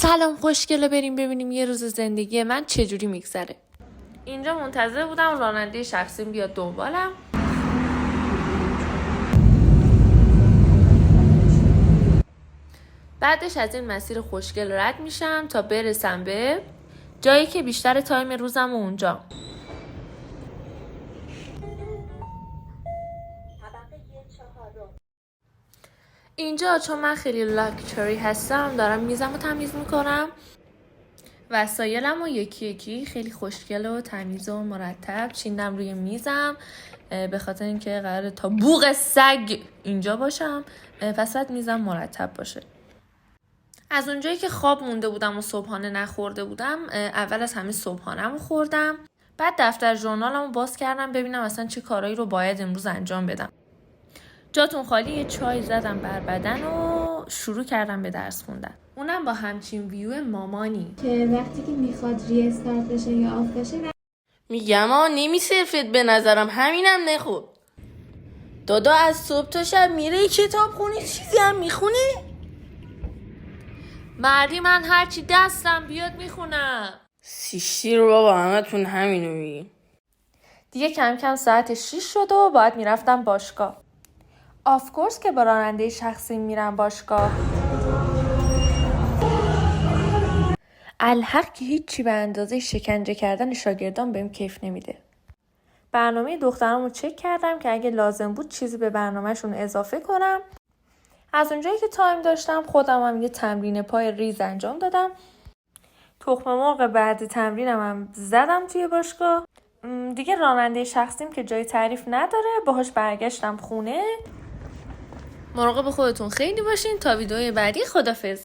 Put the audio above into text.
سلام خوشگله، بریم ببینیم یه روز زندگی من چجوری میگذره. اینجا منتظر بودم راننده شخصیم بیاد دنبالم. بعدش از این مسیر خوشگل رد میشم تا برسم به جایی که بیشتر تایم روزم اونجا. اینجا چون من خیلی لاکچری هستم دارم میزم رو تمیز میکنم. وسایلم رو یکی یکی خیلی خوشگل و تمیز و مرتب چیندم روی میزم، به خاطر اینکه قراره تا بوق سگ اینجا باشم، پس باید میزم مرتب باشه. از اونجایی که خواب مونده بودم و صبحانه نخورده بودم، اول از همه صبحانه‌مو خوردم. بعد دفتر ژورنالمو باز کردم ببینم اصلا چه کارایی رو باید امروز انجام بدم. جاتون خالی یه چای زدم بر بدن و شروع کردم به درس خوندن. اونم با همچین ویو مامانی که وقتی که میخواد ریستارت بشه یا آف بشه میگم نمیصرفت به نظرم، همینم نخود. دادا از صبح تا شب میره کتاب خونی، چیزی هم میخونی؟ مردی من هرچی دستم بیاد میخونم. سیشتی رو بابا، همه تون همینو میگی. دیگه کم کم ساعت 6 شد و باید میرفتم باشگاه. آف کورس که با راننده شخصی میرم باشگاه. الحق که هیچی به اندازه شکنجه کردن شاگردان بهم کیف نمیده. برنامه دخترامو چک کردم که اگه لازم بود چیزی به برنامهشون اضافه کنم. از اونجایی که تایم داشتم خودم هم یه تمرین پای ریز انجام دادم. تخم مرغ بعد تمرینم هم زدم توی باشگاه. دیگه راننده شخصیم که جای تعریف نداره، باهاش برگشتم خونه. مراقب خودتون خیلی باشین. تا ویدیوی بعدی، خدافظ.